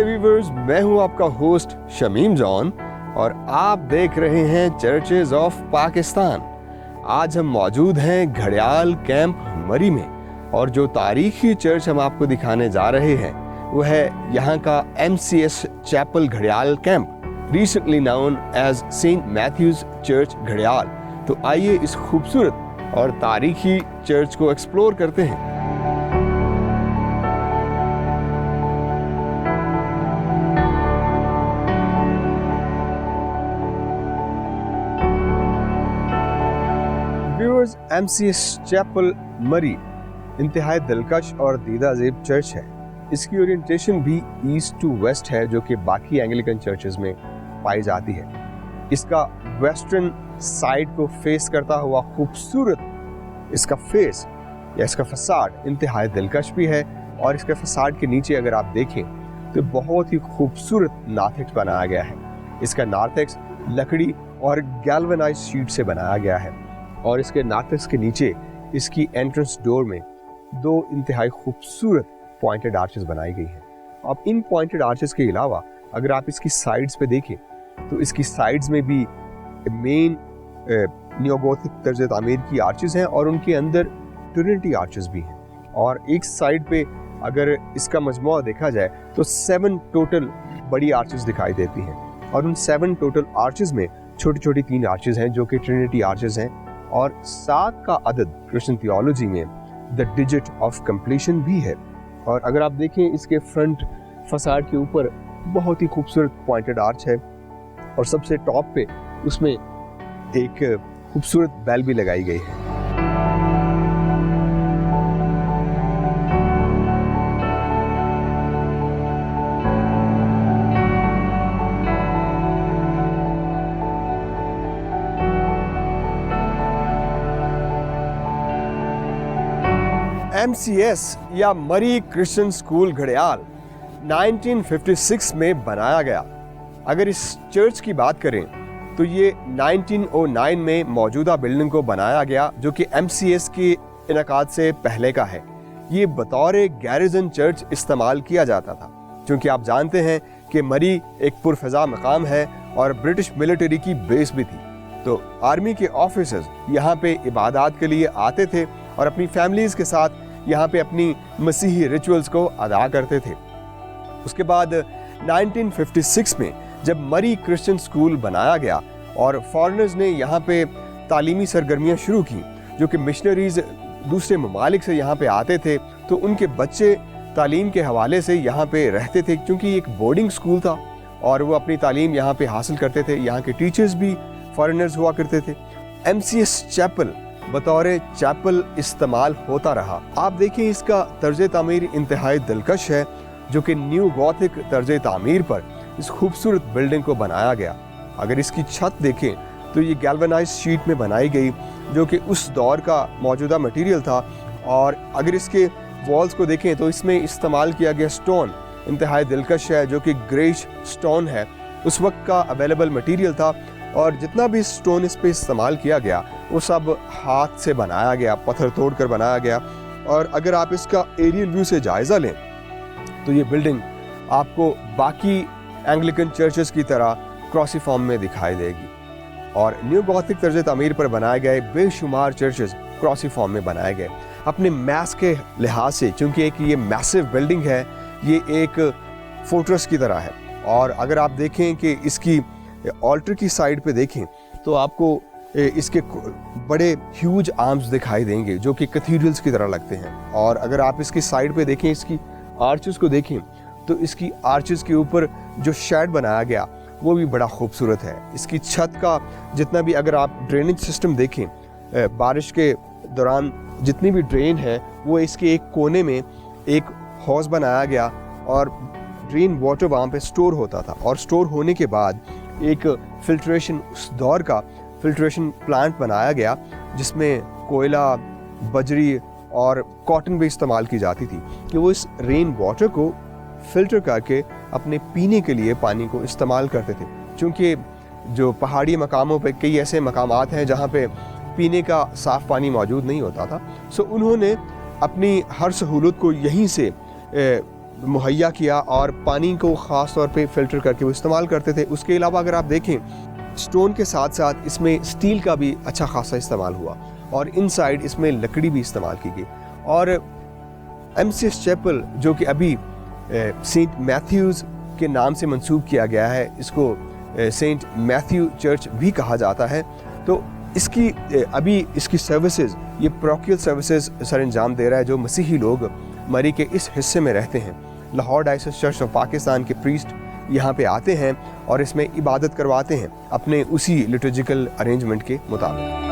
हाय viewers, मैं हूं आपका होस्ट शमीम जॉन और आप देख रहे हैं चर्चेज ऑफ पाकिस्तान। आज हम मौजूद हैं घड़ियाल कैंप मरी में और जो तारीखी चर्च हम आपको दिखाने जा रहे हैं वो है यहाँ का MCS चैपल घड़ियाल camp, recently known as Saint Mathews church घड़ियाल। तो आइए इस खूबसूरत और तारीखी चर्च को एक्सप्लोर करते हैं। व्यूअर्स, MCS चैपल मरी इंतहाई दिलकश और दीदाजेब चर्च है। इसकी ओरिएंटेशन भी ईस्ट टू वेस्ट है, जो कि बाकी एंग्लिकन चर्चेज में पाई जाती है। इसका वेस्टर्न साइड को फेस करता हुआ खूबसूरत इसका फेस या इसका फसाड इंतहाई दिलकश भी है। और इसके फसाड के नीचे अगर आप देखें तो बहुत ही खूबसूरत नार्थेक्स बनाया गया है। इसका नार्थेक्स लकड़ी और गैल्वेनाइज शीट से बनाया गया है और इसके नार्थेक्स के नीचे इसकी एंट्रेंस डोर में दो इंतहाई खूबसूरत पॉइंटेड आर्चेस बनाई गई हैं। अब इन पॉइंटेड आर्चेस के अलावा अगर आप इसकी साइड्स पे देखें तो इसकी साइड्स में भी मेन नियोगोथिक तर्ज तामीर की आर्चेस हैं और उनके अंदर ट्रिनिटी आर्चेस भी हैं। और एक साइड पे अगर इसका मजमूआ देखा जाए तो 7 टोटल बड़ी आर्चेस दिखाई देती हैं और उन 7 टोटल आर्चेस में छोटी छोटी 3 आर्चेस हैं जो कि ट्रिनिटी आर्चेस हैं। और 7 का अदद क्रिश्चियन थियोलॉजी में द डिजिट ऑफ कंप्लीशन भी है। और अगर आप देखें इसके फ्रंट फसाड के ऊपर बहुत ही खूबसूरत पॉइंटेड आर्च है और सबसे टॉप पे उसमें एक खूबसूरत बेल भी लगाई गई है। MCS या मरी क्रिश्चियन स्कूल घड़ियाल 1956 में बनाया गया। अगर इस चर्च की बात करें तो ये 1909 में मौजूदा बिल्डिंग को बनाया गया, जो कि MCS के इनकाद से पहले का है। ये बतौर गैरिजन चर्च इस्तेमाल किया जाता था, क्योंकि आप जानते हैं कि मरी एक पुरफजा मकाम है और ब्रिटिश मिलिट्री की बेस भी थी। तो आर्मी के ऑफिसर्स यहाँ पे इबादत के लिए आते थे और अपनी फैमिलीज के साथ यहाँ पे अपनी मसीही रिचुअल्स को अदा करते थे। उसके बाद 1956 में जब मरी क्रिश्चियन स्कूल बनाया गया और फॉरेनर्स ने यहाँ पे तालीमी सरगर्मियाँ शुरू की, जो कि मिशनरीज दूसरे ममालिक से यहाँ पे आते थे, तो उनके बच्चे तालीम के हवाले से यहाँ पे रहते थे, क्योंकि एक बोर्डिंग स्कूल था और वो अपनी तालीम यहाँ पे हासिल करते थे। यहाँ के टीचर्स भी फॉरेनर्स हुआ करते थे। MCS चैपल बतौर चैपल इस्तेमाल होता रहा। आप देखें इसका तर्ज तामीर इंतहाई दिलकश है, जो कि न्यू गॉथिक तर्ज तामीर पर इस खूबसूरत बिल्डिंग को बनाया गया। अगर इसकी छत देखें तो ये गैल्वेनाइज शीट में बनाई गई, जो कि उस दौर का मौजूदा मटेरियल था। और अगर इसके वॉल्स को देखें तो इसमें इस्तेमाल किया गया स्टोन इंतहाई दिलकश है, जो कि ग्रेश स्टोन है, उस वक्त का अवेलेबल मटेरियल था। और जितना भी स्टोन इस पे इस्तेमाल किया गया वो सब हाथ से बनाया गया, पत्थर तोड़ कर बनाया गया। और अगर आप इसका एरियल व्यू से जायज़ा लें तो ये बिल्डिंग आपको बाकी एंग्लिकन चर्चेस की तरह क्रॉसिफॉर्म में दिखाई देगी। और न्यू गॉथिक तर्ज तामीर पर बनाए गए बेशुमार चर्चेस क्रॉसिफॉर्म में बनाए गए अपने मैस के लिहाज से, क्योंकि एक ये मैसिव बिल्डिंग है, ये एक फोर्ट्रेस की तरह है। और अगर आप देखें कि इसकी ऑल्टर की साइड पे देखें तो आपको इसके बड़े ह्यूज आर्म्स दिखाई देंगे, जो कि कैथीड्रल्स की तरह लगते हैं। और अगर आप इसकी साइड पे देखें, इसकी आर्चेस को देखें तो इसकी आर्चेस के ऊपर जो शेड बनाया गया वो भी बड़ा खूबसूरत है। इसकी छत का जितना भी अगर आप ड्रेनेज सिस्टम देखें, बारिश के दौरान जितनी भी ड्रेन है वो इसके एक कोने में एक हौज बनाया गया और ड्रेन वाटर वहाँ पे स्टोर होता था। और स्टोर होने के बाद एक फिल्ट्रेशन, उस दौर का फिल्ट्रेशन प्लांट बनाया गया, जिसमें कोयला, बजरी और कॉटन भी इस्तेमाल की जाती थी कि वो इस रेन वाटर को फिल्टर करके अपने पीने के लिए पानी को इस्तेमाल करते थे। क्योंकि जो पहाड़ी मकामों पे कई ऐसे मकामात हैं जहाँ पे पीने का साफ़ पानी मौजूद नहीं होता था, सो उन्होंने अपनी हर सहूलत को यहीं से मुहैया किया और पानी को ख़ास तौर पे फ़िल्टर करके वो इस्तेमाल करते थे। उसके अलावा अगर आप देखें, स्टोन के साथ साथ इसमें स्टील का भी अच्छा खासा इस्तेमाल हुआ और इनसाइड इसमें लकड़ी भी इस्तेमाल की गई। और एमसीएस चैपल जो कि अभी सेंट मैथ्यूज़ के नाम से मंसूब किया गया है, इसको सेंट मैथ्यू चर्च भी कहा जाता है, तो इसकी अभी इसकी सर्विसेज, ये प्रोकियल सर्विसेज सर अंजाम दे रहा है जो मसीही लोग मरी के इस हिस्से में रहते हैं। Lahore diocese church of Pakistan के प्रीस्ट यहाँ पे आते हैं और इसमें इबादत करवाते हैं अपने उसी लिटर्जिकल अरेंजमेंट के मुताबिक।